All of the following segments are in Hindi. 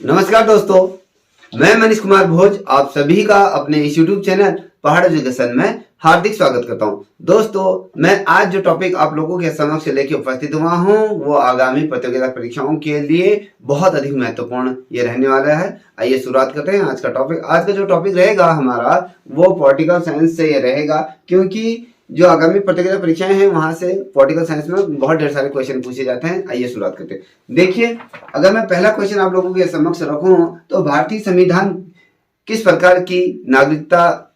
नमस्कार दोस्तों, मैं मनीष कुमार भोज आप सभी का अपने इस YouTube चैनल पहाड़ एजुकेशन में हार्दिक स्वागत करता हूं। दोस्तों, मैं आज जो टॉपिक आप लोगों के समक्ष लेके उपस्थित हुआ हूं वो आगामी प्रतियोगिता परीक्षाओं के लिए बहुत अधिक महत्वपूर्ण ये रहने वाला है। आइए शुरुआत करते हैं आज का टॉपिक। आज का जो टॉपिक रहेगा हमारा वो पॉलिटिकल साइंस से ये रहेगा, क्योंकि जो आगामी प्रतियोगिता परीक्षाएं हैं वहां से पॉलिटिकल साइंस में बहुत ढेर सारे क्वेश्चन पूछे जाते हैं। आइए शुरुआत करते हैं। देखिए, अगर मैं पहला क्वेश्चन आप लोगों के समक्ष रखूं तो भारतीय संविधान किस प्रकार की नागरिकता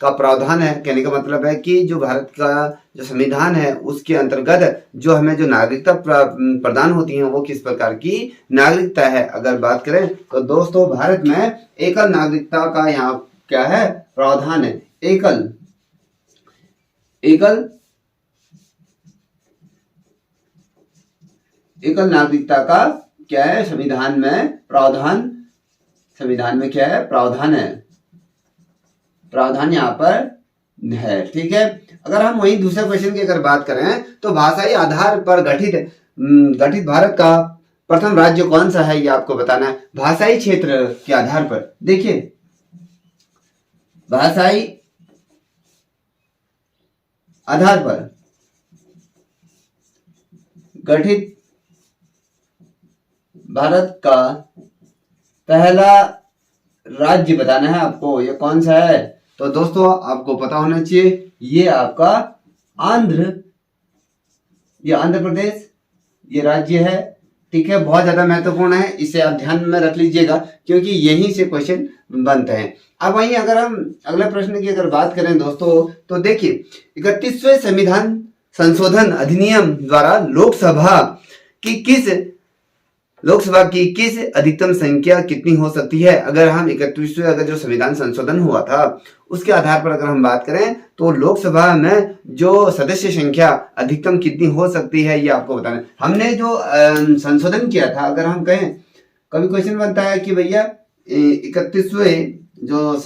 का प्रावधान है। कहने का मतलब है कि जो भारत का जो संविधान है उसके अंतर्गत जो हमें जो नागरिकता प्रदान होती है वो किस प्रकार की नागरिकता है। अगर बात करें तो दोस्तों, भारत में एकल नागरिकता का यहाँ क्या है, प्रावधान है। एकल नागरिकता का क्या है, संविधान में प्रावधान। संविधान में क्या है, प्रावधान है। प्रावधान यहाँ पर है, ठीक है। अगर हम वही दूसरे क्वेश्चन की अगर बात करें तो भाषाई आधार पर गठित भारत का प्रथम राज्य कौन सा है, ये आपको बताना है। भाषाई क्षेत्र के आधार पर देखिए, भाषाई आधार पर गठित भारत का पहला राज्य बताना है आपको, ये कौन सा है। तो दोस्तों आपको पता होना चाहिए, ये आपका आंध्र प्रदेश ये राज्य है, ठीक है। बहुत ज्यादा महत्वपूर्ण है, इसे आप ध्यान में रख लीजिएगा क्योंकि यहीं से क्वेश्चन बनते हैं। अब वहीं अगर हम अगले प्रश्न की अगर बात करें दोस्तों तो देखिए, 31वें संविधान संशोधन अधिनियम द्वारा लोकसभा की किस अधिकतम संख्या कितनी हो सकती है। अगर हम 31वें अगर जो संविधान संशोधन हुआ था उसके आधार पर अगर हम बात करें तो लोकसभा में जो सदस्य संख्या अधिकतम कितनी हो सकती है ये आपको बताना है। हमने जो संशोधन किया था, अगर हम कहें कभी क्वेश्चन बनता है कि भैया 31वें जो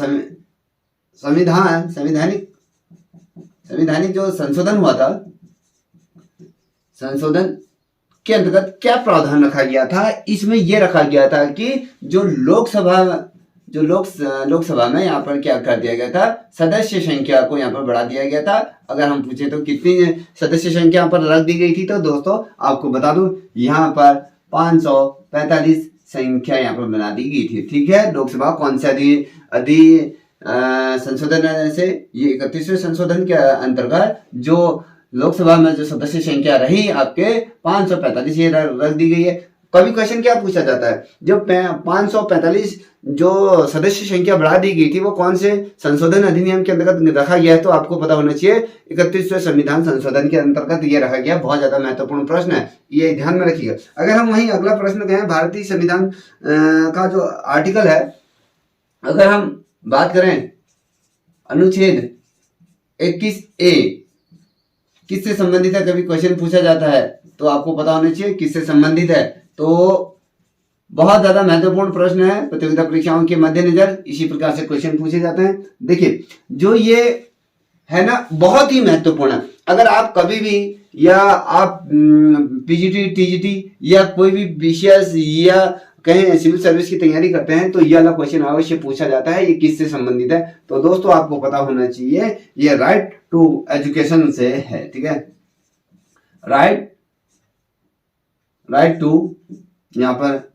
संवैधानिक जो संशोधन हुआ था, संशोधन के अंतर्गत क्या प्रावधान रखा गया था। इसमें यह रखा गया था कि जो लोकसभा में यहाँ पर क्या कर दिया गया था, सदस्य संख्या को यहाँ पर बढ़ा दिया गया था। अगर हम पूछे तो कितनी सदस्य संख्या यहाँ पर रख दी गई थी, तो दोस्तों आपको बता दूं यहाँ पर 545 संख्या यहाँ पर बना दी गई थी, ठीक है। लोकसभा कौन से संशोधन से, ये 31वें संशोधन के अंतर्गत जो लोकसभा में जो सदस्य संख्या रही आपके 545 ये रख दी गई है। कभी क्वेश्चन क्या पूछा जाता है, जो 545 जो सदस्य संख्या बढ़ा दी गई थी वो कौन से संशोधन अधिनियम के अंतर्गत रखा गया है, तो आपको पता होना चाहिए 31वें संविधान संशोधन के अंतर्गत ये रखा गया। बहुत ज्यादा महत्वपूर्ण प्रश्न है, ये ध्यान में रखिएगा। अगर हम वहीं अगला प्रश्न कहें, भारतीय संविधान का जो आर्टिकल है, अगर हम बात करें अनुच्छेद 21A किससे संबंधित है, कभी क्वेश्चन पूछा जाता है तो आपको पता होना चाहिए किससे संबंधित है। तो बहुत ज्यादा महत्वपूर्ण प्रश्न है, प्रतियोगिता परीक्षाओं के मद्देनजर इसी प्रकार से क्वेश्चन पूछे जाते हैं। देखिए, जो ये है ना बहुत ही महत्वपूर्ण है। अगर आप कभी भी या आप पीजीटी टीजीटी या कोई भी बीसीएस या कहीं सिविल सर्विस की तैयारी करते हैं तो ये वाला क्वेश्चन अवश्य पूछा जाता है, ये किससे संबंधित है। तो दोस्तों आपको पता होना चाहिए ये राइट टू एजुकेशन से है, ठीक है। राइट टू यहाँ पर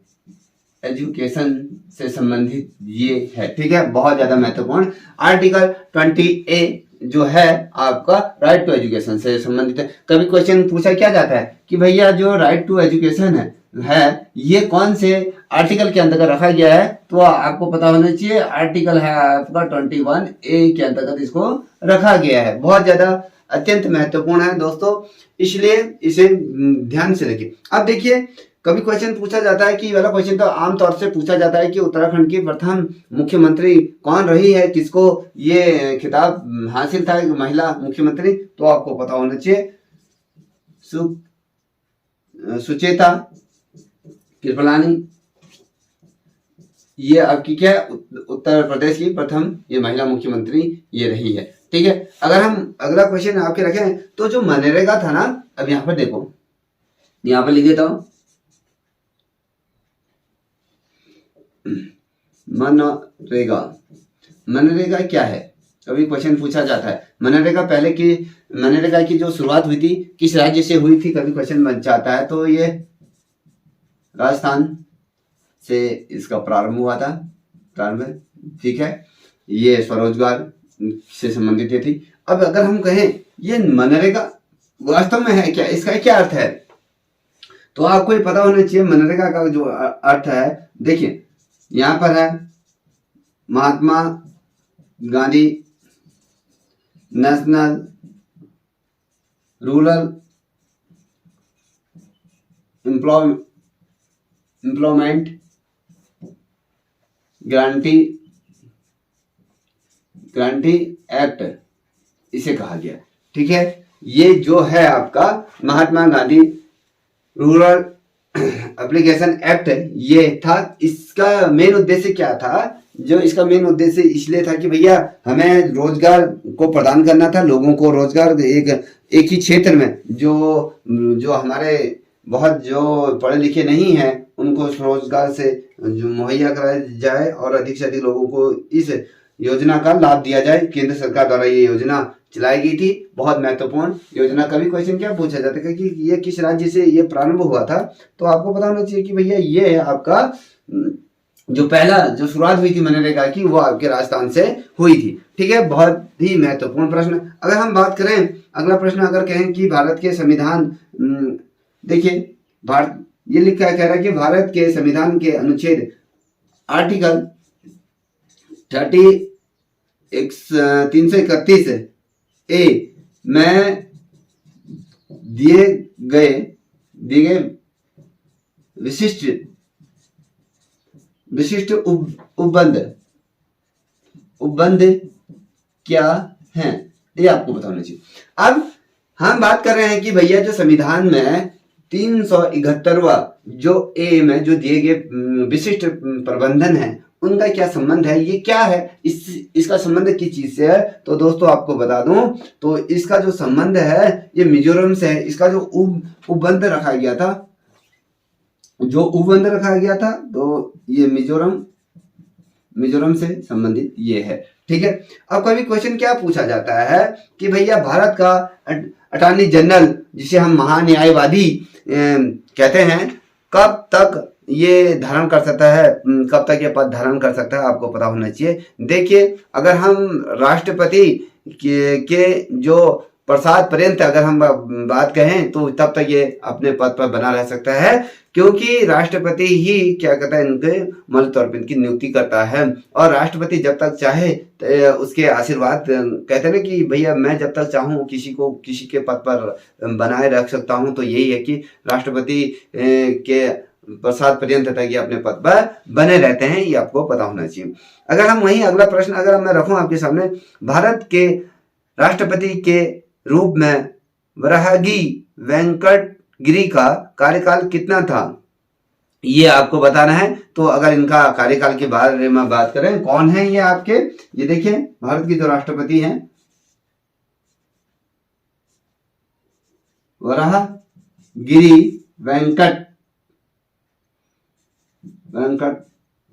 एजुकेशन से संबंधित ये है, ठीक है। बहुत ज्यादा महत्वपूर्ण आर्टिकल 20A जो है आपका राइट टू एजुकेशन से संबंधित है। कभी क्वेश्चन पूछा क्या जाता है कि भैया जो राइट टू एजुकेशन है ये कौन से आर्टिकल के अंतर्गत रखा गया है, तो आपको पता होना चाहिए आर्टिकल है आपका 21A के अंतर्गत इसको रखा गया है। बहुत ज्यादा अत्यंत महत्वपूर्ण है दोस्तों, इसलिए इसे ध्यान से रखिए। अब देखिए, कभी क्वेश्चन पूछा जाता है कि वाला क्वेश्चन तो आमतौर से पूछा जाता है कि उत्तराखंड की प्रथम मुख्यमंत्री कौन रही है, किसको ये खिताब हासिल था, महिला मुख्यमंत्री। तो आपको पता होना चाहिए सुचेता कृपलानी, ये आपकी क्या उत्तर प्रदेश की प्रथम ये महिला मुख्यमंत्री ये रही है, ठीक है। अगर हम अगला क्वेश्चन आपके रखें तो जो मनरेगा था ना, अब यहाँ पर देखो, यहाँ पर लिख देता हूं, मनरेगा, मनरेगा क्या है? कभी क्वेश्चन पूछा जाता है। मनरेगा की जो शुरुआत हुई थी किस राज्य से हुई थी, कभी क्वेश्चन बन जाता है। तो ये राजस्थान से इसका प्रारंभ हुआ था, प्रारंभ, ठीक है। ये स्वरोजगार से संबंधित ये थी। अब अगर हम कहें ये मनरेगा वास्तव में है क्या, इसका क्या अर्थ है, तो आपको ये पता होना चाहिए। मनरेगा का जो अर्थ है, देखिए यहां पर है Mahatma Gandhi national rural employment guarantee act इसे कहा गया, ठीक है। ये जो है आपका Mahatma Gandhi rural application act, ये था। इसका मेन उद्देश्य क्या था? जो इसका मेन उद्देश्य इसलिए था कि भैया हमें रोजगार को प्रदान करना था, लोगों को रोजगार एक ही क्षेत्र में जो हमारे बहुत जो पढ़े लिखे नहीं हैं उनको रोजगार से जो मुहैया कराया जाए और अधिक से अधिक लोगों को इस योजना का लाभ दिया जाए। केंद्र सरकार द्वारा ये योजना चलाई गई थी, बहुत महत्वपूर्ण योजना। कभी क्वेश्चन क्या पूछा जाता है कि ये किस राज्य से ये प्रारंभ हुआ था, तो आपको पता होना चाहिए कि भैया ये है आपका जो पहला जो शुरुआत हुई थी मनरेगा की, वो आपके राजस्थान से हुई थी, ठीक है। बहुत ही महत्वपूर्ण प्रश्न। अगर हम बात करें अगला प्रश्न, अगर कहें कि भारत के संविधान, देखिए भारत ये लिखा कह रहा है कि भारत के संविधान के अनुच्छेद आर्टिकल 331 ए में दिए गए विशिष्ट उपबंध क्या है, ये आपको बताना चाहिए। अब हम बात कर रहे हैं कि भैया जो संविधान में 371वां जो ए में जो दिए गए विशिष्ट प्रबंधन है, उनका क्या संबंध है, ये क्या है, इसका संबंध किस चीज से है? तो दोस्तों आपको बता दूं, तो इसका जो संबंध है ये मिजोरम से है। इसका जो उपबंध रखा गया था, तो ये मिजोरम से संबंधित ये है, ठीक है। अब कभी क्वेश्चन क्या पूछा जाता है कि भैया भारत का अटॉर्नी जनरल, जिसे हम महान्यायवादी कहते हैं, कब तक ये धारण कर सकता है, कब तक ये पद धारण कर सकता है, आपको पता होना चाहिए। देखिए अगर हम राष्ट्रपति के जो प्रसाद पर्यंत अगर हम बात कहें, तो तब तक ये अपने पद पर बना रह सकता है, क्योंकि राष्ट्रपति ही क्या कहता है, इनके मल तौर पर इनकी नियुक्ति करता है। और राष्ट्रपति जब तक चाहे उसके आशीर्वाद, कहते हैं ना कि भैया मैं जब तक चाहूँ किसी के पद पर बनाए रख सकता हूँ, तो यही है कि राष्ट्रपति के प्रसाद पर्यंत तक ये अपने पद पर बने रहते हैं, ये आपको पता होना चाहिए। अगर हम वहीं अगला प्रश्न अगर मैं रखूं आपके सामने, भारत के राष्ट्रपति के रूप में वराहगी वेंकट गिरी का कार्यकाल कितना था, ये आपको बताना है। तो अगर इनका कार्यकाल के बारे में बात करें, कौन है ये आपके, ये देखिए भारत की जो राष्ट्रपति हैं वराहगिरी वेंकट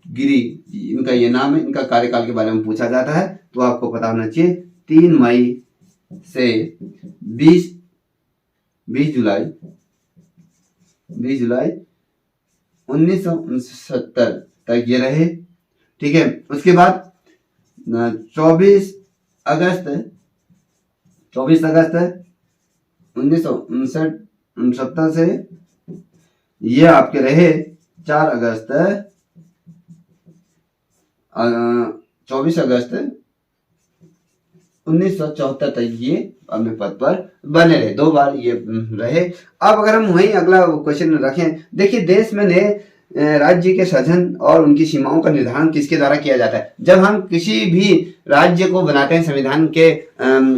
गिरी, इनका ये नाम है। इनका कार्यकाल के बारे में पूछा जाता है, तो आपको पता होना चाहिए 3 मई से 20 जुलाई 1969 तक ये रहे, ठीक है। उसके बाद 24 अगस्त 1969 से ये आपके रहे 24 अगस्त 1974 तक ये अपने पद पर बने रहे, 2 बार ये रहे। अब अगर हम वहीं अगला क्वेश्चन रखें, देखिए देश में नए राज्य के सृजन और उनकी सीमाओं का निर्धारण किसके द्वारा किया जाता है? जब हम किसी भी राज्य को बनाते हैं संविधान के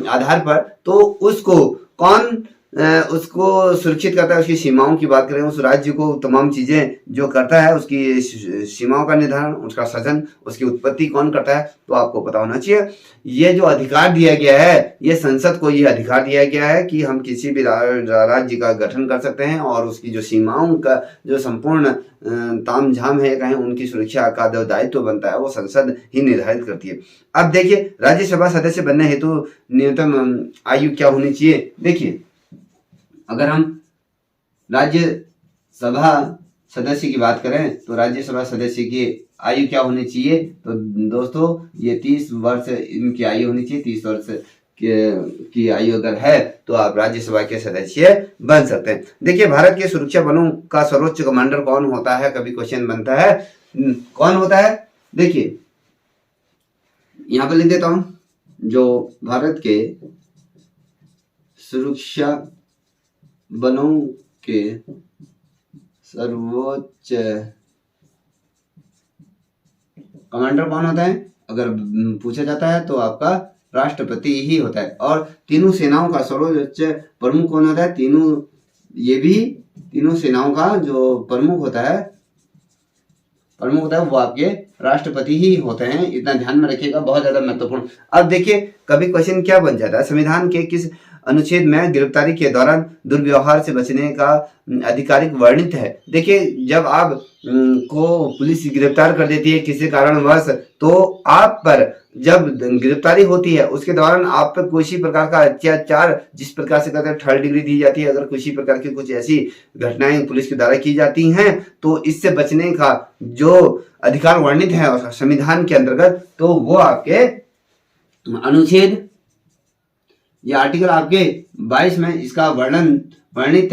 आधार पर, तो उसको कौन उसको सुरक्षित करता है, उसकी सीमाओं की बात करें, उस राज्य को तमाम चीजें जो करता है, उसकी सीमाओं का निर्धारण, उसका शासन, उसकी उत्पत्ति कौन करता है, तो आपको पता होना चाहिए। ये जो अधिकार दिया गया है, ये संसद को ये अधिकार दिया गया है कि हम किसी भी राज्य का गठन कर सकते हैं और उसकी जो सीमाओं का जो संपूर्ण तामझाम है कहें, उनकी सुरक्षा का जो दायित्व बनता है वो संसद ही निर्धारित करती है। अब देखिए, राज्यसभा सदस्य बनने हेतु न्यूनतम आयु क्या होनी चाहिए। देखिए, अगर हम राज्यसभा सदस्य की बात करें तो राज्यसभा सदस्य की आयु क्या होनी चाहिए, तो दोस्तों ये 30 वर्ष इनकी आयु होनी चाहिए। 30 वर्ष की आयु अगर है तो आप राज्यसभा के सदस्य बन सकते हैं। देखिए, भारत के सुरक्षा बलों का सर्वोच्च कमांडर कौन होता है, कभी क्वेश्चन बनता है, कौन होता है। देखिए, यहां पर लिख देता हूं, जो भारत के सुरक्षा बलों के सर्वोच्च कमांडर कौन होता है, अगर पूछा जाता है तो आपका राष्ट्रपति ही होता है। और तीनों सेनाओं का सर्वोच्च प्रमुख कौन होता है, तीनों सेनाओं का जो प्रमुख होता है वो आपके राष्ट्रपति ही होते हैं। इतना ध्यान में रखिएगा, बहुत ज्यादा महत्वपूर्ण। अब देखिए, कभी क्वेश्चन क्या बन जाता है, संविधान के किस अनुच्छेद में गिरफ्तारी के दौरान दुर्व्यवहार से बचने का आधिकारिक वर्णित है। देखिए, जब आप को पुलिस गिरफ्तार कर देती है किसी कारणवश, तो आप पर जब गिरफ्तारी होती है उसके दौरान आप पर किसी प्रकार का अत्याचार जिस प्रकार से कहते हैं 3rd डिग्री दी जाती है, अगर किसी प्रकार की कुछ ऐसी घटनाएं पुलिस के द्वारा की जाती हैं तो इससे बचने का जो अधिकार वर्णित है संविधान के अंतर्गत, तो वो आपके अनुच्छेद या आर्टिकल आपके 22 में इसका वर्णित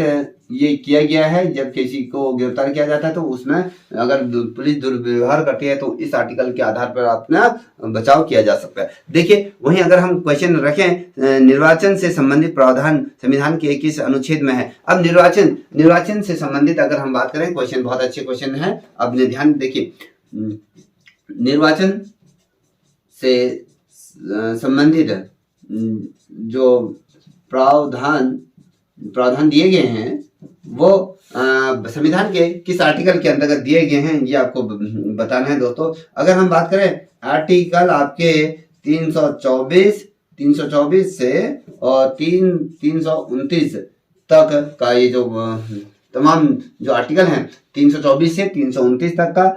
ये किया गया है। जब किसी को गिरफ्तार किया जाता है तो उसमें अगर पुलिस दुर्व्यवहार करती है तो इस आर्टिकल के आधार पर अपना बचाव किया जा सकता है। देखिए, वहीं अगर हम क्वेश्चन रखें, निर्वाचन से संबंधित प्रावधान संविधान के किस अनुच्छेद में है। अब निर्वाचन से संबंधित अगर हम बात करें, क्वेश्चन बहुत अच्छे क्वेश्चन है, अब ध्यान देखिए, निर्वाचन से संबंधित जो प्रावधान दिए गए हैं वो संविधान के किस आर्टिकल के अंतर्गत दिए गए हैं, ये आपको बताना है दोस्तों। अगर हम बात करें आर्टिकल आपके 324 से और 329 तक का, ये जो तमाम जो आर्टिकल हैं 324 से 329 तक का,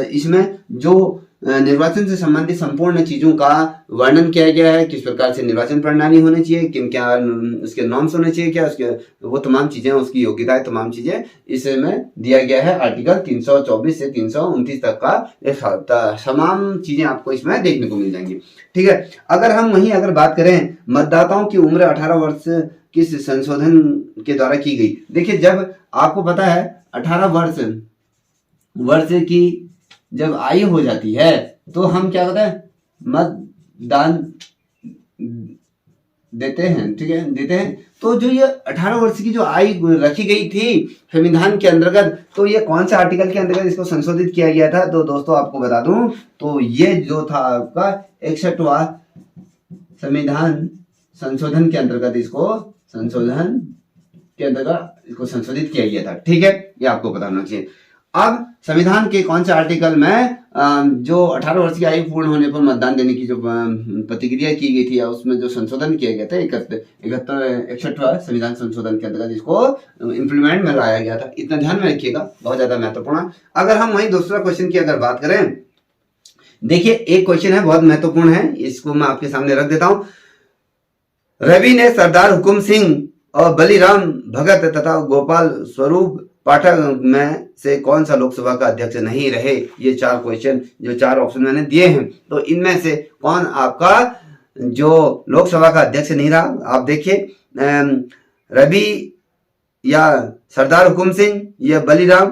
इसमें जो निर्वाचन से संबंधित संपूर्ण चीजों का वर्णन किया गया है, किस प्रकार से निर्वाचन प्रणाली होनी चाहिए, क्या उसके नॉर्म्स होने चाहिए, क्या उसके वो तमाम चीजें, उसकी योग्यताएं, तमाम चीजें इसमें दिया गया है। आर्टिकल 324 से 329 तक का तमाम चीजें आपको इसमें देखने को मिल जाएंगी। ठीक है, अगर हम वहीं अगर बात करें, मतदाताओं की उम्र 18 वर्ष किस संशोधन के द्वारा की गई। देखिए, जब आपको पता है 18 वर्ष की जब आयु हो जाती है तो हम क्या करते हैं, मतदान देते हैं। ठीक है, देते हैं। तो जो ये 18 वर्ष की जो आयु रखी गई थी संविधान के अंतर्गत, तो ये कौन सा आर्टिकल के अंतर्गत इसको संशोधित किया गया था, तो दोस्तों आपको बता दूं, तो ये जो था आपका 61वां संविधान संशोधन के अंतर्गत इसको संशोधित किया गया था। ठीक है, ये आपको पता होना चाहिए। अब संविधान के कौन से आर्टिकल में जो 18 वर्ष की आयु पूर्ण होने पर मतदान देने की जो प्रतिक्रिया की गई थी या उसमें जो संशोधन किया गया था 61वां संविधान संशोधन के अंतर्गत इसको इंप्लीमेंट में लाया गया था। इतना ध्यान में रखिएगा, बहुत ज्यादा महत्वपूर्ण। अगर हम वही दूसरा क्वेश्चन की अगर बात करें, देखिए एक क्वेश्चन है बहुत महत्वपूर्ण है, इसको मैं आपके सामने रख देता हूं। रवि ने सरदार हुकुम सिंह और बलिराम भगत तथा गोपाल स्वरूप पाठक में से कौन सा लोकसभा का अध्यक्ष नहीं रहे। ये 4 क्वेश्चन, जो 4 ऑप्शन मैंने दिए हैं, तो इनमें से कौन आपका जो लोकसभा का अध्यक्ष नहीं रहा। आप देखिए, रवि या सरदार हुकुम सिंह या बलिराम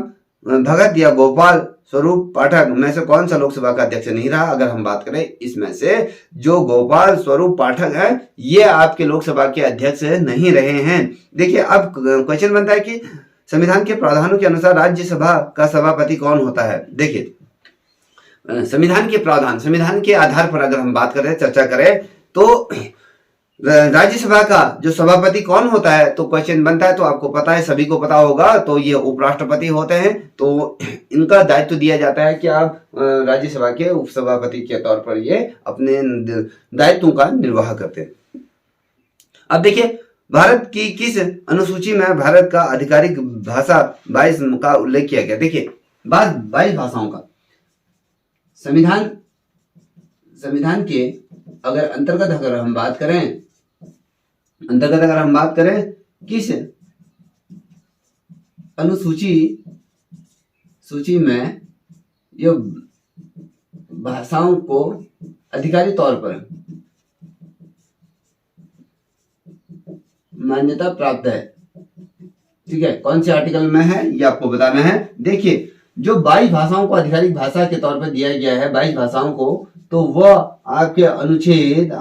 भगत या गोपाल स्वरूप पाठक में से कौन सा लोकसभा का अध्यक्ष नहीं रहा। अगर हम बात करें इसमें से जो गोपाल स्वरूप पाठक है, ये आपके लोकसभा के अध्यक्ष नहीं रहे हैं। देखिए, अब क्वेश्चन बनता है कि संविधान के प्रावधानों के अनुसार राज्यसभा का सभापति कौन होता है। देखिए, संविधान के प्रावधान, संविधान के आधार पर अगर हम बात करें, चर्चा करें, तो राज्यसभा का जो सभापति कौन होता है, तो क्वेश्चन बनता है, तो आपको पता है, सभी को पता होगा, तो ये उपराष्ट्रपति होते हैं। तो इनका दायित्व दिया जाता है कि आप राज्यसभा के उपसभापति के तौर पर ये अपने दायित्वों का निर्वाह करते हैं। अब देखिए भारत की किस अनुसूची में भारत का आधिकारिक भाषा 22 का उल्लेख किया गया। देखिए 22 भाषाओं का संविधान के अगर अंतर्गत अगर हम बात करें किस सूची में ये भाषाओं को आधिकारिक तौर पर मान्यता प्राप्त है, ठीक है, कौन से आर्टिकल में है ये आपको बताना है। देखिए जो 22 भाषाओं को आधिकारिक भाषा के तौर पर दिया गया है, 22 भाषाओं को, तो वह आपके अनुच्छेद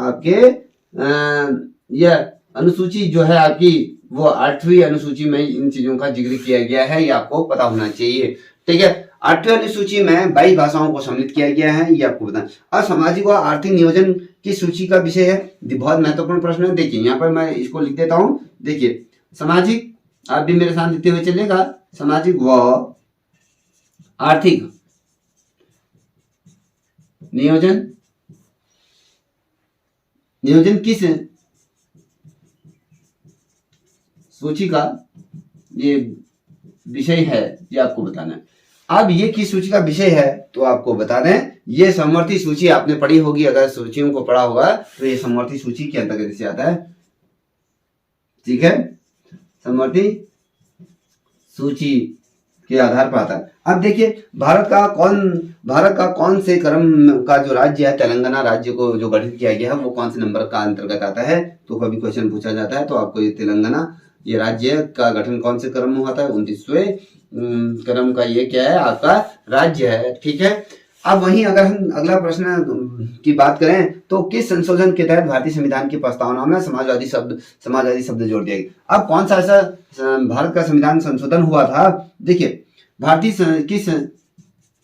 यह अनुसूची जो है आपकी, वो 8वीं अनुसूची में इन चीजों का जिक्र किया गया है, ये आपको पता होना चाहिए, ठीक है। 8वीं अनुसूची में 22 भाषाओं को सम्मिलित किया गया है, ये आपको बताना। अब सामाजिक व आर्थिक नियोजन की सूची का विषय है, बहुत महत्वपूर्ण प्रश्न है। देखिए यहाँ पर मैं इसको लिख देता हूं। देखिए सामाजिक, आप भी मेरे साथ लिखते हुए चलेगा, सामाजिक व आर्थिक नियोजन किस सूची का ये विषय है, ये आपको बताना है। अब ये किस सूची का विषय है तो आपको बता दें, ये समवर्ती सूची आपने पढ़ी होगी, अगर सूचियों को पढ़ा होगा तो ये समवर्ती सूची के अंतर्गत से आता है, ठीक है, समवर्ती सूची के आधार पर आता है। अब देखिए भारत का कौन से क्रम का जो राज्य है, तेलंगाना राज्य को जो गठित किया गया है, वो कौन से नंबर का अंतर्गत आता है, तो कभी क्वेश्चन पूछा जाता है, तो आपको ये तेलंगाना ये राज्य का गठन कौन से क्रम में होता है, 29वें क्रम का ये क्या है, आपका राज्य है, ठीक है। अब वहीं अगर हम अगला प्रश्न की बात करें तो किस संशोधन के तहत भारतीय संविधान की प्रस्तावना में समाजवादी शब्द जोड़ दिया गया। अब कौन सा ऐसा भारत का संविधान संशोधन हुआ था, देखिए भारतीय किस,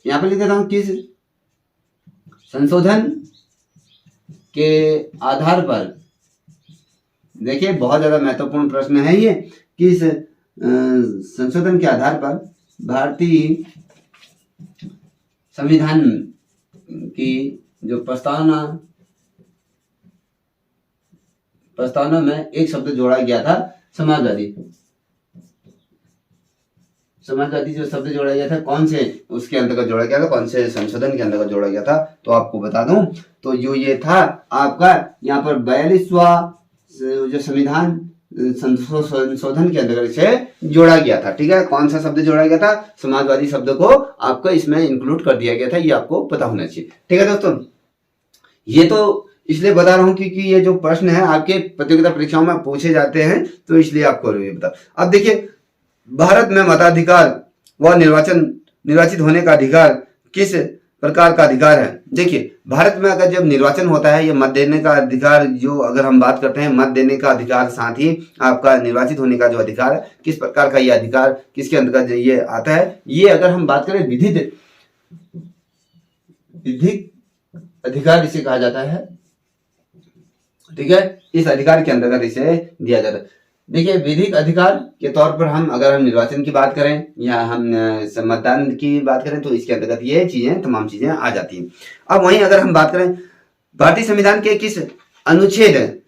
यहाँ पर लिख देता हूं, किस संशोधन के आधार पर, देखिए बहुत ज्यादा महत्वपूर्ण प्रश्न है ये, किस संशोधन के आधार पर भारतीय संविधान की जो प्रस्तावना में एक शब्द जोड़ा गया था, समाजवादी जो शब्द जोड़ा गया था, कौन से उसके अंतर्गत जोड़ा गया था, कौन से संशोधन के अंतर्गत जोड़ा गया था, तो आपको बता दूं, तो जो ये था आपका यहाँ पर 42वां जो संविधान संशोधन के अंतर्गत से जोड़ा गया था, ठीक है। कौन सा शब्द जोड़ा गया था, समाजवादी शब्द को आपको इसमें इंक्लूड कर दिया गया था, ये आपको पता होना चाहिए, ठीक है दोस्तों। ये तो इसलिए बता रहा हूं क्योंकि ये जो प्रश्न है आपके प्रतियोगिता परीक्षाओं में पूछे जाते हैं, तो इसलिए आपको ये बता। अब देखिए भारत में मताधिकार व निर्वाचित होने का अधिकार किस प्रकार का अधिकार है। देखिए भारत में अगर जब निर्वाचन होता है, ये मत देने का अधिकार, जो अगर हम बात करते हैं मत देने का अधिकार, साथ ही आपका निर्वाचित होने का जो अधिकार है, किस प्रकार का ये अधिकार किसके अंतर्गत ये आता है, ये अगर हम बात करें विधिक अधिकार इसे कहा जाता है, ठीक है, इस अधिकार के अंतर्गत इसे दिया जाता है। देखिए विधिक अधिकार के तौर पर अगर हम निर्वाचन की बात करें या हम मतदान की बात करें, तो इसके अंतर्गत ये चीजें, तमाम चीजें आ जाती हैं। अब वहीं अगर हम बात करें भारतीय संविधान के किस अनुच्छेद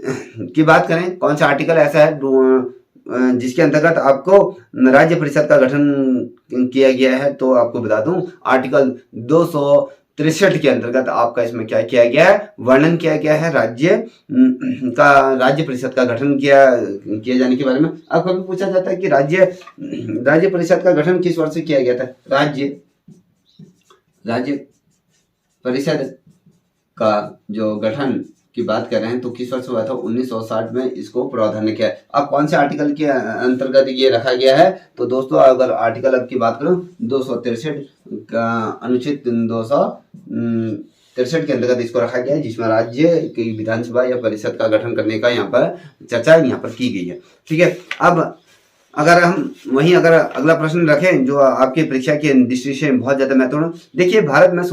की बात करें, कौन सा आर्टिकल ऐसा है जिसके अंतर्गत आपको राज्य परिषद का गठन किया गया है, तो आपको बता दूं आर्टिकल 263 के अंतर्गत आपका इसमें क्या किया गया है, वर्णन किया गया है राज्य परिषद का गठन किए जाने के बारे में। अब कभी पूछा जाता है कि राज्य परिषद का गठन किस वर्ष से किया गया था, राज्य परिषद का जो गठन की बात कर रहे हैं तो किस वर्ष हुआ था, 1960 में इसको प्रावधान किया है। अब कौन से आर्टिकल के अंतर्गत ये रखा गया है, तो दोस्तों अगर आर्टिकल की बात करूं 263 का अनुच्छेद 263 के अंतर्गत इसको रखा गया है, जिसमें राज्य की विधानसभा या परिषद का गठन करने का यहाँ पर चर्चा यहाँ पर की गई है, ठीक है। अब अगर हम वहीं अगर अगला प्रश्न रखें जो आपके परीक्षा की दृष्टि से बहुत ज्यादा महत्वपूर्ण, देखिए भारत में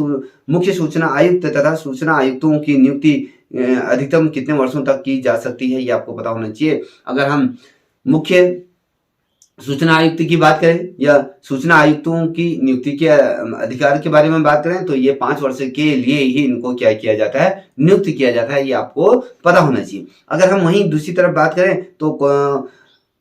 मुख्य सूचना आयुक्त तथा सूचना आयुक्तों की नियुक्ति अधिकतम कितने वर्षों तक की जा सकती है, ये आपको पता होना चाहिए। अगर हम मुख्य सूचना आयुक्त की बात करें या सूचना आयुक्तों की नियुक्ति के अधिकार के बारे में बात करें तो ये 5 वर्ष के लिए ही इनको क्या किया जाता है, नियुक्त किया जाता है, ये आपको पता होना चाहिए। अगर हम वहीं दूसरी तरफ बात करें तो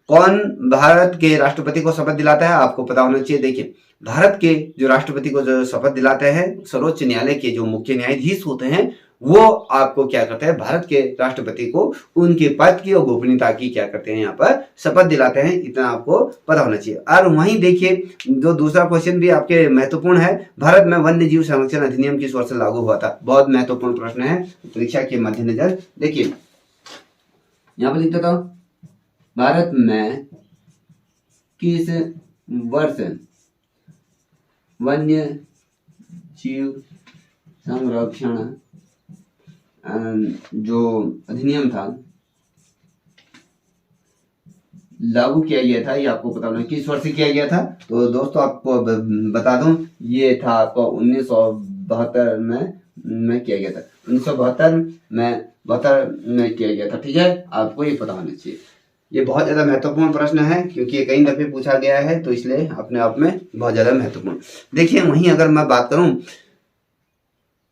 कौन भारत के राष्ट्रपति को शपथ दिलाता है, आपको पता होना चाहिए। देखिए, भारत के जो राष्ट्रपति को जो शपथ दिलाते हैं, सर्वोच्च न्यायालय के जो मुख्य न्यायाधीश होते हैं, वो आपको क्या करते हैं, भारत के राष्ट्रपति को उनके पद की और गोपनीयता की क्या करते हैं, यहाँ पर शपथ दिलाते हैं। इतना आपको पता होना चाहिए। और वहीं देखिए, जो दूसरा क्वेश्चन भी आपके महत्वपूर्ण है, भारत में वन्य जीव संरक्षण अधिनियम किस वर्ष लागू हुआ था? बहुत महत्वपूर्ण प्रश्न है परीक्षा के मद्देनजर। देखिए, यहाँ पर लिख देता हूं, भारत में किस वर्ष वन्य जीव संरक्षण जो अधिनियम था लागू किया गया था, ये आपको पता होना किस वर्ष से किया गया था। तो दोस्तों आपको बता दूं, ये था आपको 1972 में किया गया था। 1972 में किया गया था। ठीक है, आपको ये पता होना चाहिए। ये बहुत ज्यादा महत्वपूर्ण प्रश्न है क्योंकि ये कई दफे पूछा गया है, तो इसलिए अपने आप में बहुत ज्यादा महत्वपूर्ण। देखिए, वहीं अगर मैं बात करूं,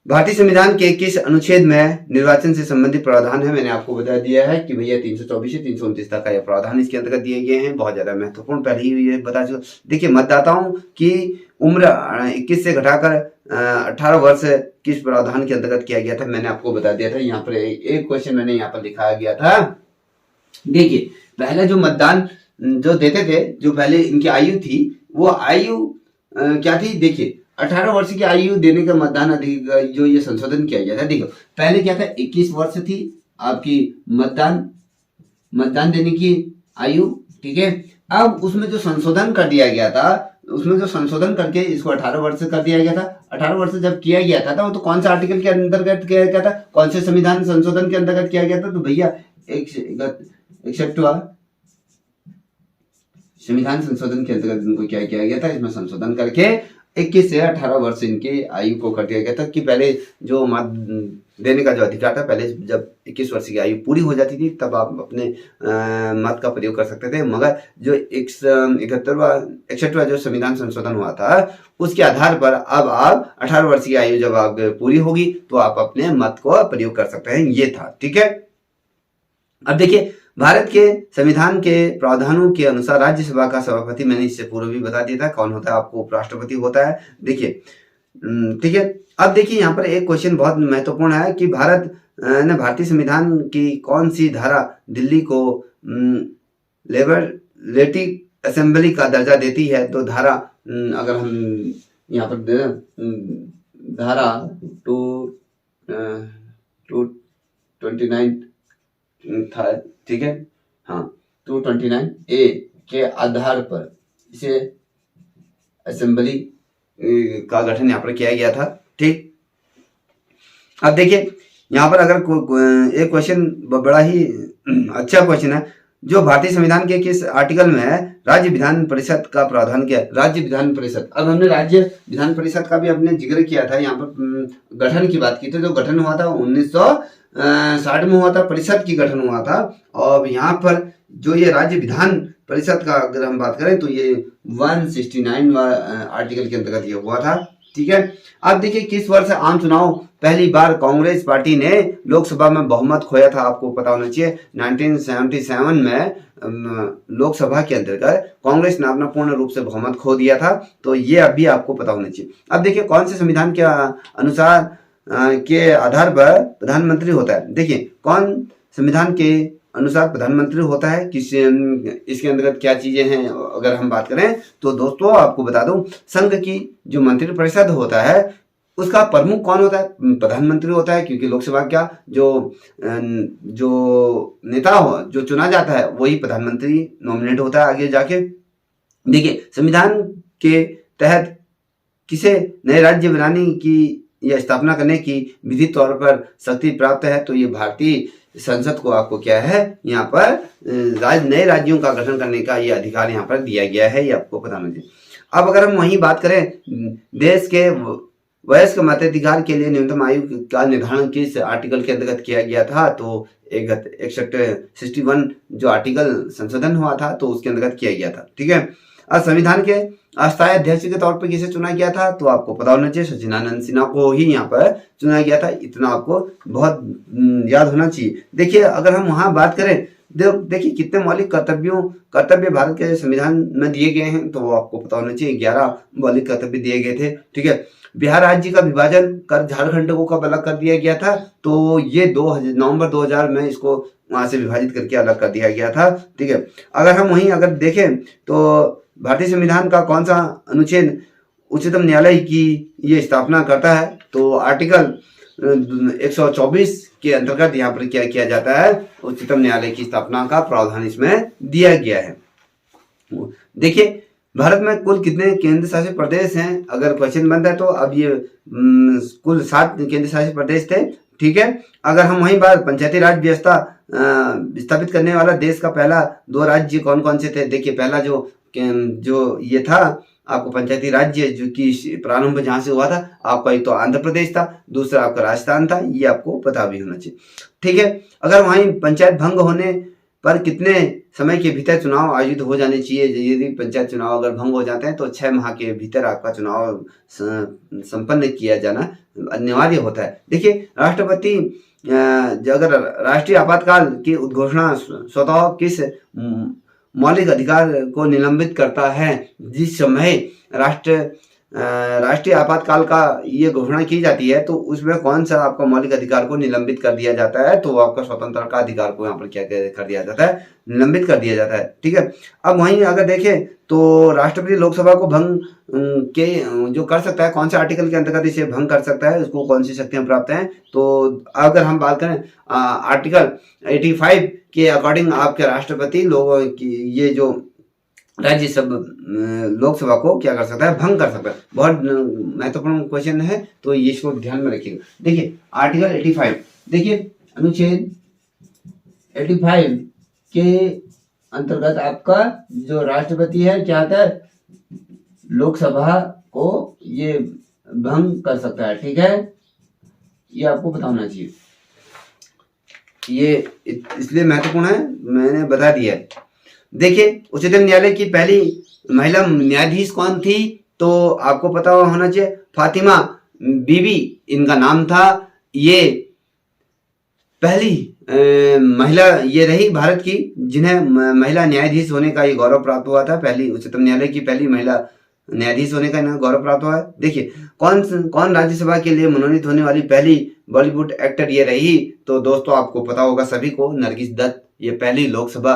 भारतीय संविधान के किस अनुच्छेद में निर्वाचन से संबंधित प्रावधान है? मैंने आपको बता दिया है कि भैया 324 से 329 तक का यह प्रावधान इसके अंतर्गत दिए गए हैं। बहुत ज्यादा महत्वपूर्ण, पहले ही ये बता चुका। देखिए, मतदाताओं की उम्र 21 से घटाकर 18 वर्ष किस प्रावधान के अंतर्गत किया गया था? मैंने आपको बता दिया था। यहाँ पर एक क्वेश्चन मैंने यहाँ पर लिखाया गया था। देखिए, पहले जो मतदान जो देते थे, जो पहले इनकी आयु थी, वो आयु क्या थी? देखिए, 18 वर्ष की आयु देने का मतदान अधिक जो ये संशोधन किया गया था। देखो, पहले क्या था, 21 वर्ष थी आपकी मतदान देने की आयु। ठीक है, अब उसमें जो संशोधन कर दिया गया था, उसमें जो संशोधन करके इसको 18 वर्ष कर दिया गया था। 18 वर्ष जब किया गया था, तो कौन सा आर्टिकल के अंतर्गत किया गया था, कौन से संविधान संशोधन के अंतर्गत किया गया था? तो भैया 61वां संविधान संशोधन के अंतर्गत इनको क्या किया गया था, इसमें संशोधन करके 21 से 18 वर्ष इनकी आयु को कर दिया गया था। कि पहले जो मत देने का जो अधिकार था, पहले जब 21 वर्ष की आयु पूरी हो जाती थी तब आप अपने मत का प्रयोग कर सकते थे, मगर जो 61वां जो संविधान संशोधन हुआ था, उसके आधार पर अब आप 18 वर्ष की आयु जब आप पूरी होगी तो आप अपने मत को प्रयोग कर सकते हैं। ये था। ठीक है, अब देखिए, भारत के संविधान के प्रावधानों के अनुसार राज्यसभा का सभापति, मैंने इससे पूर्व भी बता दिया था कौन होता है, आपको उपराष्ट्रपति होता है। देखिए, ठीक है, अब देखिए यहाँ पर एक क्वेश्चन बहुत महत्वपूर्ण है कि भारतीय संविधान की कौन सी धारा दिल्ली को लेजिस्लेटिव असेंबली का दर्जा देती है? तो धारा, अगर हम यहाँ पर धारा 229 था। ठीक है, हाँ, 229A के आधार पर इसे असेंबली का गठन यहाँ पर किया गया था। ठीक, अब देखिए यहाँ पर अगर एक क्वेश्चन बड़ा ही अच्छा क्वेश्चन है, जो भारतीय संविधान के किस आर्टिकल में है राज्य विधान परिषद का प्रावधान किया? राज्य विधान परिषद, अब हमने राज्य विधान परिषद का भी अपने जिक्र किया था, यहाँ पर गठन की बात की थी। जो गठन हुआ था 1960 में हुआ था, परिषद की गठन हुआ था। और यहाँ पर जो ये राज्य विधान परिषद का अगर हम बात करें तो ये 169 आर्टिकल के अंतर्गत ये हुआ था। ठीक है, अब देखिए, किस वर्ष आम चुनाव पहली बार कांग्रेस पार्टी ने लोकसभा में बहुमत खोया था? आपको पता होना चाहिए 1977 में लोकसभा के अंतर्गत कांग्रेस ने अपना पूर्ण रूप से बहुमत खो दिया था। तो ये अभी आपको पता होना चाहिए। अब देखिए, कौन से संविधान के अनुसार के आधार पर प्रधानमंत्री होता है? देखिए, कौन संविधान के अनुसार प्रधानमंत्री होता है, किस इसके अंतर्गत क्या चीजें हैं अगर हम बात करें तो दोस्तों आपको बता दूं, संघ की जो मंत्रिपरिषद होता है उसका प्रमुख कौन होता है? प्रधानमंत्री होता है, क्योंकि लोकसभा का जो नेता हो जो चुना जाता है वही प्रधानमंत्री नॉमिनेट होता है आगे जाके। देखिए, संविधान के तहत किसे नए राज्य बनाने की या स्थापना करने की विधिक तौर पर शक्ति प्राप्त है? तो ये भारतीय संसद को आपको क्या है, यहाँ पर नए राज्यों का गठन करने का ये अधिकार यहाँ पर दिया गया है, ये आपको पता होना चाहिए। अब अगर हम वहीं बात करें देश के वयस्क मताधिकार के लिए न्यूनतम आयु का निर्धारण किस आर्टिकल के अंतर्गत किया गया था? तो 61 जो आर्टिकल संशोधन हुआ था तो उसके अंतर्गत किया गया था। ठीक है। अब संविधान के अस्थायी अध्यक्ष के तौर पर किसे चुना गया था? तो आपको पता होना चाहिए, सचिदानंद सिन्हा को ही यहाँ पर चुना गया था। इतना आपको बहुत याद होना चाहिए। देखिए, अगर हम वहां बात करें, देखिए कितने मौलिक कर्तव्य भारत के संविधान में दिए गए हैं, तो वो आपको पता होना चाहिए। 11 मौलिक कर्तव्य दिए गए थे। ठीक है। बिहार राज्य का विभाजन कर झारखंड को कब अलग कर दिया गया था? तो ये नवंबर 2000 में इसको वहां से विभाजित करके अलग कर दिया गया था। ठीक है। अगर हम वहीं अगर देखें तो भारतीय संविधान का कौन सा अनुच्छेद उच्चतम न्यायालय की ये स्थापना करता है? तो आर्टिकल 124 के अंतर्गत यहाँ पर क्या किया जाता है? उच्चतम न्यायालय की स्थापना का प्रावधान इसमें दिया गया है। देखिए, भारत में कुल कितने केंद्र शासित प्रदेश हैं? अगर क्वेश्चन बनता है तो अब ये कुल 7 केंद्र शासित प्रदेश थे। ठीक है। अगर हम वहीं बात पंचायती राज व्यवस्था स्थापित करने वाला देश का पहला 2 राज्य कौन कौन से थे? देखिए, पहला जो ये था आपको पंचायती राज्य जो कि प्रारंभ जहां से हुआ था आपका, एक तो आंध्र प्रदेश था, दूसरा आपका राजस्थान था। ये आपको पता भी होना चाहिए। ठीक है। अगर वहीं पंचायत भंग होने पर कितने समय के भीतर चुनाव आयोजित हो जाने चाहिए? यदि पंचायत चुनाव अगर भंग हो जाते हैं तो 6 माह के भीतर आपका चुनाव संपन्न किया जाना अनिवार्य होता है। देखिए, राष्ट्रपति अगर राष्ट्रीय आपातकाल की उद्घोषणा स्वतः किस मौलिक अधिकार को निलंबित करता है? जिस समय राष्ट्रीय आपातकाल का ये घोषणा की जाती है तो उसमें कौन सा आपका मौलिक अधिकार को निलंबित कर दिया जाता है? तो आपका स्वतंत्रता का अधिकार को यहाँ पर क्या कर दिया जाता है? निलंबित कर दिया जाता है। ठीक है। अब वहीं अगर देखें तो राष्ट्रपति लोकसभा को भंग के जो कर सकता है, कौन से आर्टिकल के अंतर्गत इसे भंग कर सकता है, उसको कौन सी शक्तियां प्राप्त हैं? तो अगर हम बात करें आर्टिकल 85 के अकॉर्डिंग आपके राष्ट्रपति लोगों की ये जो राज्यसभा लोकसभा को क्या कर सकता है? भंग कर सकता है। बहुत महत्वपूर्ण क्वेश्चन है तो इसको ध्यान में रखिएगा। देखिए, आर्टिकल 85, देखिए अनुच्छेद 85 के अंतर्गत आपका जो राष्ट्रपति है क्या आता है? लोकसभा को ये भंग कर सकता है। ठीक है। ये आपको पता होना चाहिए। ये इसलिए महत्वपूर्ण है, मैंने बता दिया है। देखिए, उच्चतम न्यायालय की पहली महिला न्यायाधीश कौन थी? तो आपको पता होना चाहिए, फातिमा बीबी इनका नाम था। ये पहली महिला ये रही भारत की जिन्हें महिला न्यायाधीश होने का ये गौरव प्राप्त हुआ था। पहली उच्चतम न्यायालय की पहली महिला न्यायाधीश होने का इन्हें गौरव प्राप्त हुआ है। देखिए, कौन राज्यसभा के लिए मनोनीत होने वाली पहली बॉलीवुड एक्टर ये रही? तो दोस्तों आपको पता होगा सभी को, नरगिस दत्त ये पहली लोकसभा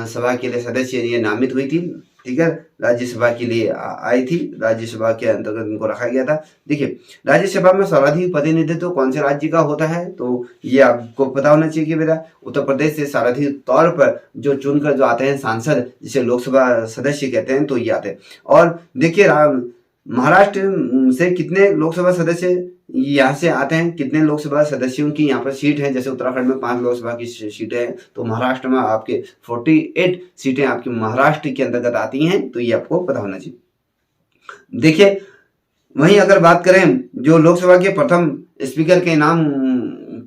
सभा के लिए सदस्य ये नामित हुई थी। ठीक है। राज्यसभा के लिए आई थी, राज्यसभा के अंतर्गत इनको रखा गया था। देखिए, राज्यसभा में सर्वाधिक प्रतिनिधित्व कौन से राज्य का होता है? तो ये आपको पता होना चाहिए कि बेटा उत्तर प्रदेश से सर्वाधिक तौर पर जो चुनकर जो आते हैं सांसद, जिसे लोकसभा सदस्य कहते हैं, तो ये आते हैं। और देखिए, महाराष्ट्र से कितने लोकसभा सदस्य यहाँ से आते हैं? कितने लोकसभा सदस्यों की यहाँ पर सीट है? जैसे उत्तराखंड में 5 लोकसभा की सीटें हैं, तो महाराष्ट्र में आपके 48 सीटें आपकी महाराष्ट्र के अंतर्गत आती हैं। तो ये आपको पता होना चाहिए। देखिए, वहीं अगर बात करें जो लोकसभा के प्रथम स्पीकर के नाम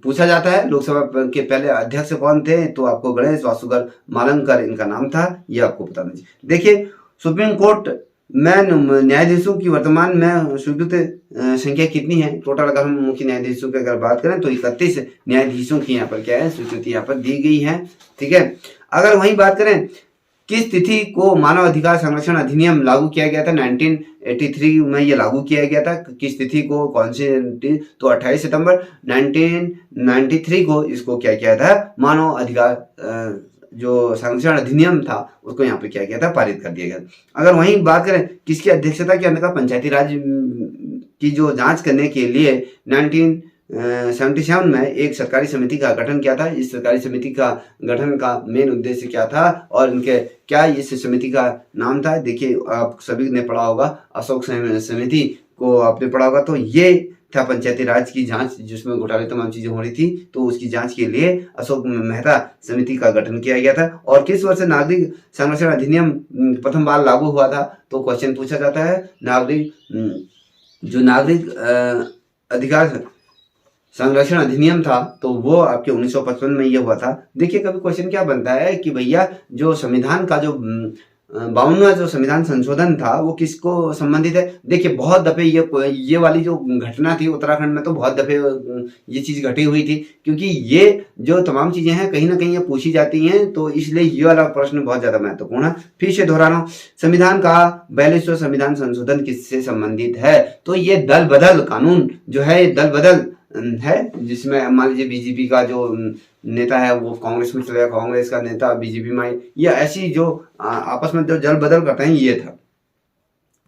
पूछा जाता है, लोकसभा के पहले अध्यक्ष कौन थे? तो आपको गणेश वासुकर मालंकर इनका नाम था। ये आपको पता होना चाहिए। देखिए, सुप्रीम कोर्ट में न्यायाधीशों की वर्तमान में स्वीकृत संख्या कितनी है? टोटल अगर हम मुख्य न्यायाधीशों की अगर बात करें तो 31 न्यायाधीशों की यहाँ पर क्या है? स्वीकृति यहाँ पर दी गई है। ठीक है। अगर वहीं बात करें किस तिथि को मानव अधिकार संरक्षण अधिनियम लागू किया गया था? 1983 में ये लागू किया गया था। किस तिथि को, कौन सी? तो 28 सितंबर 1993 को इसको क्या किया था? मानव अधिकार जो संरक्षण अधिनियम था उसको यहाँ पे क्या किया था? पारित कर दिया गया। अगर वहीं बात करें किसकी अध्यक्षता के अंदर पंचायती राज की जो जांच करने के लिए 1977 में एक सरकारी समिति का गठन किया था। इस सरकारी समिति का गठन का मेन उद्देश्य क्या था और इनके क्या इस समिति का नाम था? देखिए, आप सभी ने पढ़ा होगा, अशोक समिति को आपने पढ़ा होगा। तो ये था पंचायती राज की जांच, जिसमें घोटाले तमाम चीजें हो रही थी। तो उसकी जांच के लिए अशोक मेहता समिति का गठन किया गया था। और किस वर्ष नागरिक संरक्षण अधिनियम प्रथम बार लागू हुआ था? तो क्वेश्चन पूछा जाता है, नागरिक जो नागरिक अधिकार संरक्षण अधिनियम था तो वो आपके 1955 में ये हुआ था। देखिए कभी क्वेश्चन क्या बनता है कि भैया जो संविधान का जो 52वां जो संविधान संशोधन था वो किसको संबंधित है। देखिए बहुत दफे ये वाली जो घटना थी उत्तराखंड में तो बहुत दफे ये चीज घटी हुई थी, क्योंकि ये जो तमाम चीजें हैं कहीं ना कहीं ये पूछी जाती हैं, तो इसलिए ये वाला प्रश्न बहुत ज्यादा महत्वपूर्ण है। फिर से दोहरा रहा हूं, संविधान का 42वां संविधान संशोधन किससे संबंधित है, तो ये दल बदल कानून जो है ये दल बदल है, जिसमें मान लीजिए बीजेपी का जो नेता है वो कांग्रेस में चले गया, कांग्रेस का नेता बीजेपी में, या ऐसी जो आपस में जो जल बदल करते हैं ये था।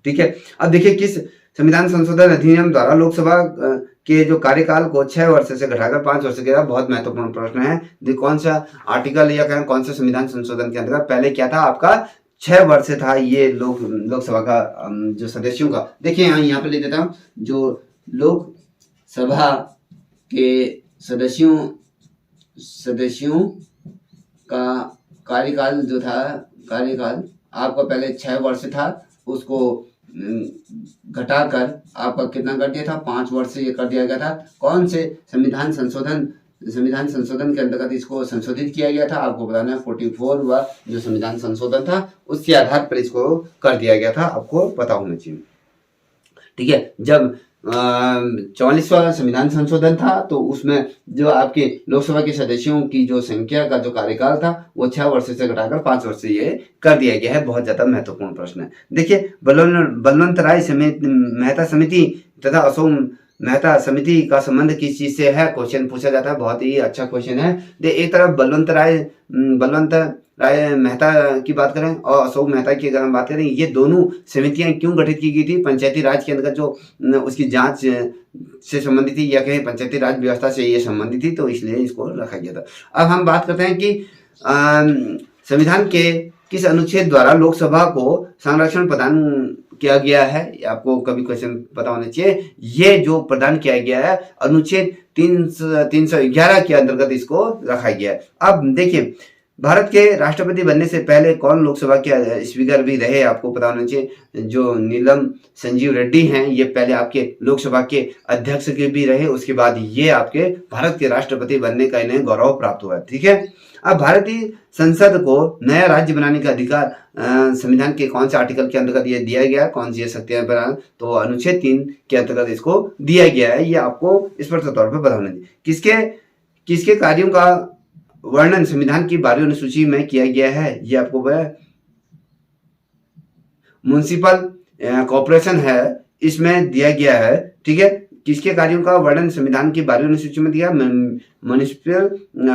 ठीक है, अब देखिए किस संविधान संशोधन अधिनियम द्वारा लोकसभा के जो कार्यकाल को 6 वर्ष से घटाकर 5 वर्ष किया, बहुत महत्वपूर्ण प्रश्न है। कौन सा आर्टिकल या कहें कौन सा संविधान संशोधन के अंतर्गत पहले क्या था आपका 6 वर्ष था ये लोकसभा का जो सदस्यों का। देखिए यहाँ पे ले देता हूँ, जो लोकसभा के सदस्यों का कार्यकाल जो था, कार्यकाल आपका पहले 6 वर्ष था, उसको घटाकर आपका कितना कर दिया था 5 वर्ष ये कर दिया गया था। कौन से संविधान संशोधन के अंतर्गत इसको संशोधित किया गया था, आपको बताना है 44वां जो संविधान संशोधन था उसके आधार पर इसको कर दिया गया था, आपको पता होना चाहिए। ठीक है, जब 44वां संविधान संशोधन था तो उसमें जो आपके लोकसभा के सदस्यों की जो संख्या का जो कार्यकाल था वो 6 वर्ष से घटाकर 5 वर्ष से ये कर दिया गया है। बहुत ज्यादा महत्वपूर्ण प्रश्न है। देखिए बलवंत राय मेहता समिति तथा अशोक मेहता समिति का संबंध किस चीज से है, क्वेश्चन पूछा जाता है, बहुत ही अच्छा क्वेश्चन है। एक तरफ बलवंत राय मेहता की बात करें और अशोक मेहता की अगर हम बात करें, ये दोनों समितियां क्यों गठित की गई थी, पंचायती राज के अंतर्गत जो उसकी जांच से संबंधित थी या कहीं पंचायती राज व्यवस्था से ये संबंधित थी, तो इसलिए इसको रखा गया था। अब हम बात करते हैं कि संविधान के किस अनुच्छेद द्वारा लोकसभा को संरक्षण प्रदान किया गया है, आपको कभी क्वेश्चन पता होना चाहिए। ये जो प्रदान किया गया है अनुच्छेद 311 के अंतर्गत इसको रखा गया है। अब देखिए भारत के राष्ट्रपति बनने से पहले कौन लोकसभा के स्पीकर भी रहे, आपको पता होना चाहिए। जो नीलम संजीव रेड्डी हैं ये पहले आपके लोकसभा के अध्यक्ष के भी रहे, उसके बाद ये आपके भारत के राष्ट्रपति बनने का इन्हें गौरव प्राप्त हुआ। ठीक है, अब भारतीय संसद को नया राज्य बनाने का अधिकार संविधान के कौन से आर्टिकल के अंतर्गत ये दिया गया है, कौन सी शक्तियां प्रदान, तो अनुच्छेद 3 के अंतर्गत इसको दिया गया है। ये आपको स्पष्ट तौर पर पता होना चाहिए। किसके कार्यों का वर्णन संविधान की 12वीं अनुसूची में किया गया है, ये आपको म्युनिसिपल कॉर्पोरेशन है इसमें दिया गया है। ठीक है, किसके कार्यों का वर्णन संविधान की 12वीं अनुसूची में दिया, म्युनिसिपल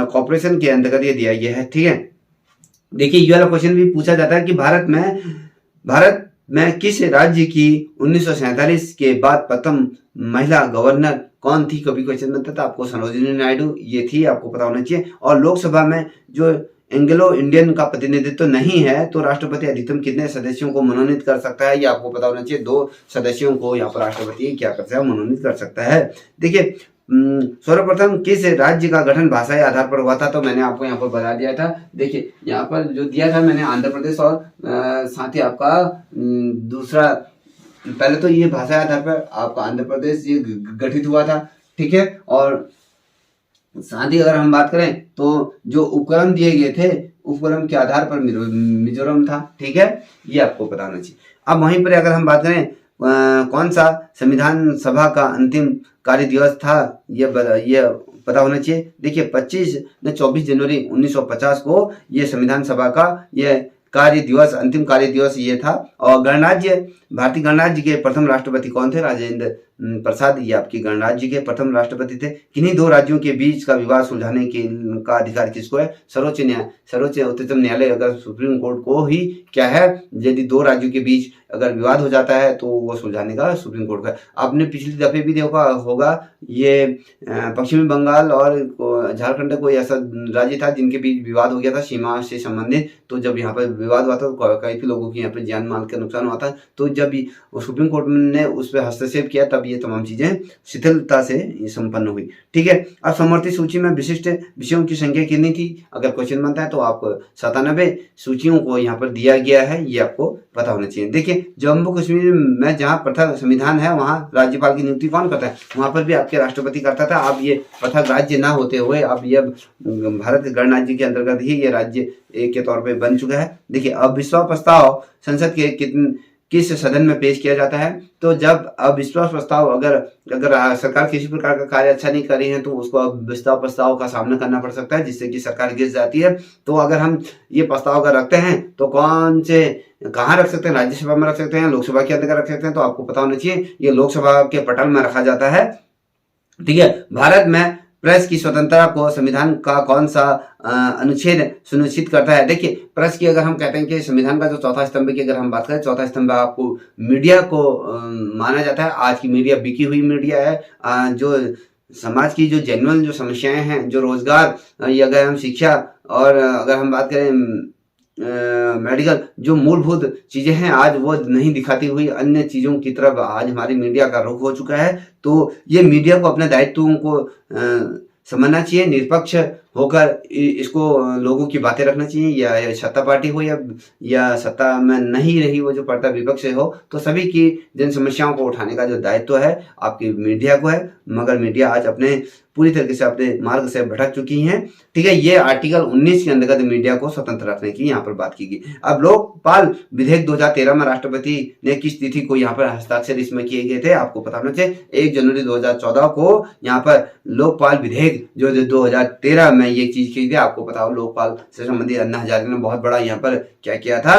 कॉर्पोरेशन के अंतर्गत ये दिया गया है। ठीक है, देखिए ये वाला क्वेश्चन भी पूछा जाता है कि भारत में किस राज्य की 1947 के बाद प्रथम महिला गवर्नर कौन थी, कभी क्वेश्चन बनता था, आपको सरोजिनी नायडू ये थी, आपको पता होना चाहिए। और लोकसभा में जो एंग्लो इंडियन का प्रतिनिधित्व नहीं है तो राष्ट्रपति अधिकतम कितने सदस्यों को मनोनीत कर सकता है, ये आपको पता होना चाहिए। 2 सदस्यों को यहाँ पर राष्ट्रपति क्या कर सकता है, मनोनीत कर सकता है। देखिए सर्वप्रथम किस राज्य का गठन भाषाई आधार पर हुआ था, तो मैंने आपको यहाँ पर बता दिया था। देखिए यहाँ पर जो दिया था मैंने आंध्र प्रदेश और साथ ही आपका दूसरा, पहले तो ये भाषा आधार पर आपका आंध्र प्रदेश ये गठित हुआ था। ठीक है, और साथ ही अगर हम बात करें तो जो उपक्रम दिए गए थे उपक्रम के आधार पर मिजोरम था। ठीक है, ये आपको पता होना चाहिए। अब वहीं पर अगर हम बात करें कौन सा संविधान सभा का अंतिम कार्य दिवस था, ये पता होना चाहिए। देखिए 24 जनवरी 1950 को ये संविधान सभा का ये अंतिम कार्य दिवस ये था। और भारतीय गणराज्य के प्रथम राष्ट्रपति कौन थे, राजेंद्र प्रसाद, ये आपकी गणराज्य के प्रथम राष्ट्रपति थे। किन्हीं 2 राज्यों के बीच का विवाद सुलझाने का अधिकार किसको है, सर्वोच्च उच्चतम न्यायालय अगर सुप्रीम कोर्ट को ही क्या है, यदि 2 राज्यों के बीच अगर विवाद हो जाता है तो वो सुलझाने का सुप्रीम कोर्ट का। आपने पिछली दफे भी देखा होगा ये पश्चिमी बंगाल और झारखंड कोई ऐसा राज्य था जिनके बीच विवाद हो गया था सीमा से संबंधित। तो जब यहाँ पर विवाद हुआ था कई लोगों की यहाँ पे जान माल का नुकसान हुआ था, तो जब सुप्रीम कोर्ट ने उस पर हस्तक्षेप किया तब ये तमाम चीजें शिथिलता से संपन्न हुई। ठीक है, अब समवर्ती सूची में विशिष्ट विषयों की संख्या कितनी थी? अगर क्वेश्चन बनता है तो आपको 97 सूचियों को यहाँ पर दिया गया है, ये आपको पता होना चाहिए। देखिए, जम्मू कश्मीर में जहाँ पृथक संविधान है वहाँ राज्यपाल की नियुक्ति कौन करता है? वहां पर भी आपके राष्ट्रपति करता था। अब ये पृथक राज्य ना होते हुए अब ये भारत के गणराज्य के अंतर्गत ही ये राज्य एक के तौर पे बन चुका है। देखिए, अविश्वास प्रस्ताव संसद के किस सदन में पेश किया जाता है? तो जब अविश्वास प्रस्ताव अगर सरकार किसी प्रकार का कार्य अच्छा नहीं कर रही है तो उसको अविश्वास प्रस्ताव का सामना करना पड़ सकता है, जिससे कि सरकार गिर जाती है। तो अगर हम ये प्रस्ताव अगर रखते हैं तो कहाँ रख सकते हैं? राज्यसभा में रख सकते हैं, लोकसभा के अंदर रख सकते हैं। तो आपको पता होना चाहिए ये लोकसभा के पटल में रखा जाता है। ठीक है, भारत में प्रेस की स्वतंत्रता को संविधान का कौन सा अनुच्छेद सुनिश्चित करता है? देखिए, प्रेस की अगर हम कहते हैं कि संविधान का जो चौथा स्तंभ की अगर हम बात करें, चौथा स्तंभ आपको मीडिया को माना जाता है। आज की मीडिया बिकी हुई मीडिया है। जो समाज की जो जेन्युइन जो समस्याएं हैं, जो रोजगार या अगर हम शिक्षा और अगर हम बात करें मेडिकल, जो मूलभूत चीजें हैं आज वो नहीं दिखाती हुई अन्य चीजों की तरफ आज हमारी मीडिया का रुख हो चुका है। तो ये मीडिया को अपने दायित्वों को समझना चाहिए, निष्पक्ष होकर इसको लोगों की बातें रखना चाहिए। या सत्ता पार्टी हो या सत्ता में नहीं रही वो जो पड़ता विपक्ष हो, तो सभी की जन समस्याओं को उठाने का जो दायित्व है आपकी मीडिया को है। मगर मीडिया आज अपने पूरी तरीके से अपने मार्ग से भटक चुकी हैं। ठीक है, ये आर्टिकल 19 के अंतर्गत मीडिया को स्वतंत्र रखने की यहाँ पर बात की गई। अब लोकपाल विधेयक 2013 में राष्ट्रपति ने किस तिथि को यहाँ पर हस्ताक्षर इसमें किए गए थे? आपको पता होना चाहिए 1 जनवरी 2014 को यहाँ पर लोकपाल विधेयक जो 2013 में ये चीज की थी। आपको पता हो लोकपाल से संबंधित अन्ना हजारे ने बहुत बड़ा यहाँ पर क्या किया था,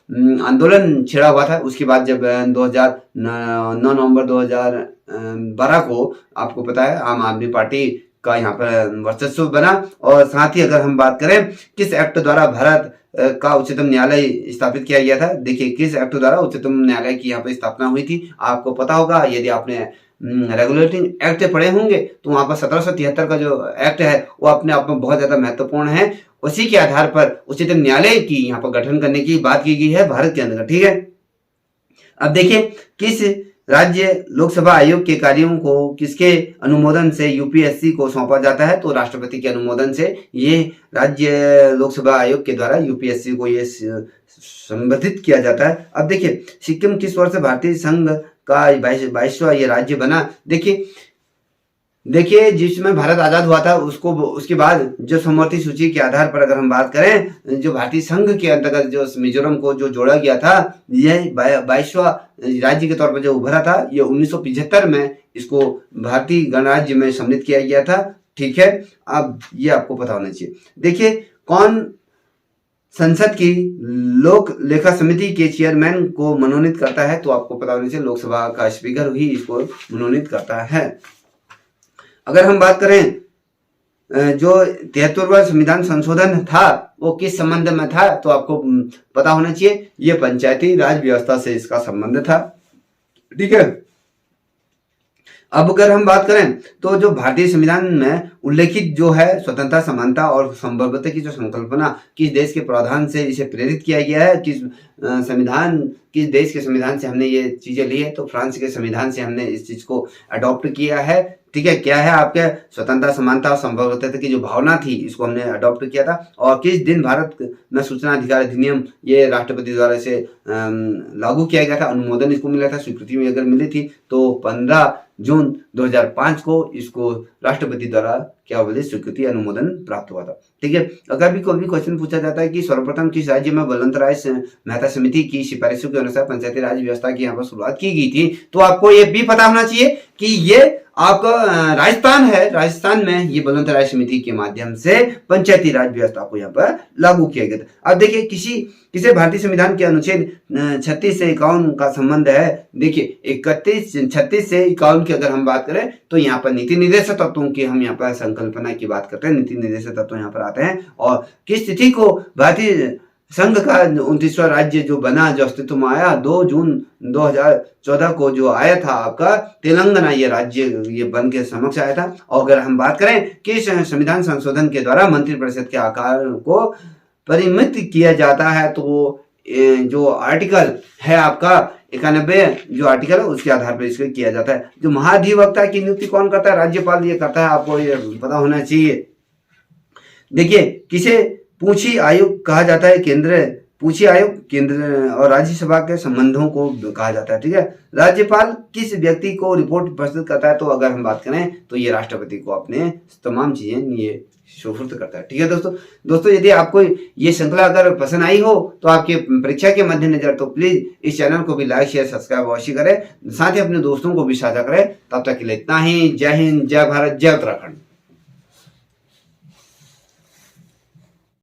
आंदोलन छिड़ा हुआ था। उसके बाद जब 9 नवंबर 2012 को आपको पता है आम आदमी पार्टी का यहाँ पर वर्चस्व बना। और साथ ही अगर हम बात करें किस एक्ट द्वारा भारत का उच्चतम न्यायालय स्थापित किया गया था? देखिए, किस एक्ट द्वारा उच्चतम न्यायालय की यहाँ पर स्थापना हुई थी? आपको पता होगा, यदि आपने रेगुलेटिंग एक्ट पढ़े होंगे तो वहां पर 1773 का जो एक्ट है वो अपने आप में बहुत ज्यादा महत्वपूर्ण है। उसी के आधार पर उच्चतम न्यायालय की यहाँ पर गठन करने की बात की गई है भारत के अंदर। ठीक है, अब देखिए, किस राज्य लोकसभा आयोग के कार्यों को किसके अनुमोदन से यूपीएससी को सौंपा जाता है? तो राष्ट्रपति के अनुमोदन से ये राज्य लोकसभा आयोग के द्वारा यूपीएससी को ये संबोधित किया जाता है। अब देखिए, सिक्किम किस वर्ष भारतीय संघ का 22वां ये राज्य बना? देखिए, जिसमें भारत आजाद हुआ था उसके बाद जो समवर्ती सूची के आधार पर अगर हम बात करें, जो भारतीय संघ के अंतर्गत जो मिजोरम को जो जोड़ा गया था, यह 22वां राज्य के तौर पर जो उभरा था, ये 1975 में इसको भारतीय गणराज्य में सम्मिलित किया गया था। ठीक है, अब ये आपको पता होना चाहिए। देखिए, कौन संसद की लोक लेखा समिति के चेयरमैन को मनोनीत करता है? तो आपको पता होना चाहिए लोकसभा का स्पीकर ही इसको मनोनीत करता है। अगर हम बात करें जो 73वां संविधान संशोधन था वो किस संबंध में था? तो आपको पता होना चाहिए ये पंचायती राज व्यवस्था से इसका संबंध था। ठीक है, अब अगर हम बात करें तो जो भारतीय संविधान में उल्लेखित जो है स्वतंत्रता, समानता और संप्रभुत्व की जो संकल्पना किस देश के प्रावधान से इसे प्रेरित किया गया है? किस देश के संविधान से हमने ये चीजें ली है? तो फ्रांस के संविधान से हमने इस चीज को अडॉप्ट किया है। ठीक है, क्या है आपके स्वतंत्रता, समानता और संप्रभुत्व की जो भावना थी इसको हमने अडॉप्ट किया था। और किस दिन भारत में सूचना अधिकार अधिनियम ये राष्ट्रपति द्वारा इसे लागू किया गया था, अनुमोदन इसको मिला था, स्वीकृति में अगर मिली थी तो 15 जून 2005 को इसको राष्ट्रपति द्वारा क्या बोले स्वीकृति अनुमोदन प्राप्त हुआ था। ठीक है, अगर भी कोई भी क्वेश्चन पूछा जाता है कि सर्वप्रथम किस राज्य में बलवंत राय मेहता समिति की सिफारिशों के अनुसार पंचायती राज व्यवस्था की यहाँ पर शुरुआत की गई थी, तो आपको ये भी पता होना चाहिए कि ये आपका राजस्थान है। राजस्थान में ये बलवंत राय समिति के माध्यम से पंचायती राज व्यवस्था को यहाँ पर लागू किया गया था। अब देखिए, किसे भारतीय संविधान के अनुच्छेद 36 से 51 का संबंध है? देखिए, 36 से 51 की अगर हम बात करें तो यहाँ पर नीति निर्देशक तत्वों की हम यहाँ पर संकल्पना की बात करते हैं। नीति निर्देशक तत्व यहाँ पर आते हैं और किस तिथि को भारतीय संघ का 29वां राज्य जो बना, जो अस्तित्व में आया, 2 जून 2014 को जो आया था आपका तेलंगाना, ये राज्य ये बन के समक्ष आया था। और अगर हम बात करें कि संविधान संशोधन के द्वारा मंत्रिपरिषद के आकार को परिमित किया जाता है, तो जो आर्टिकल है आपका 91 जो आर्टिकल है उसके आधार पर इसको किया जाता है। जो महाधिवक्ता की नियुक्ति कौन करता है? राज्यपाल ये करता है, आपको ये पता होना चाहिए। देखिए, किसे पूंछी आयोग कहा जाता है? पूंछी आयोग केंद्र और राज्यसभा के संबंधों को कहा जाता है। ठीक है, राज्यपाल किस व्यक्ति को रिपोर्ट प्रस्तुत करता है? तो अगर हम बात करें तो ये राष्ट्रपति को अपने तमाम चीजें ये सुपुर्द करता है। ठीक है दोस्तों, यदि आपको ये श्रृंखला अगर पसंद आई हो तो आपके परीक्षा के मद्देनजर तो प्लीज इस चैनल को भी लाइक शेयर सब्सक्राइब अवश्य करें, साथ ही अपने दोस्तों को भी साझा करें। तब तक के लिए इतना ही। जय हिंद, जय भारत, जय उत्तराखंड।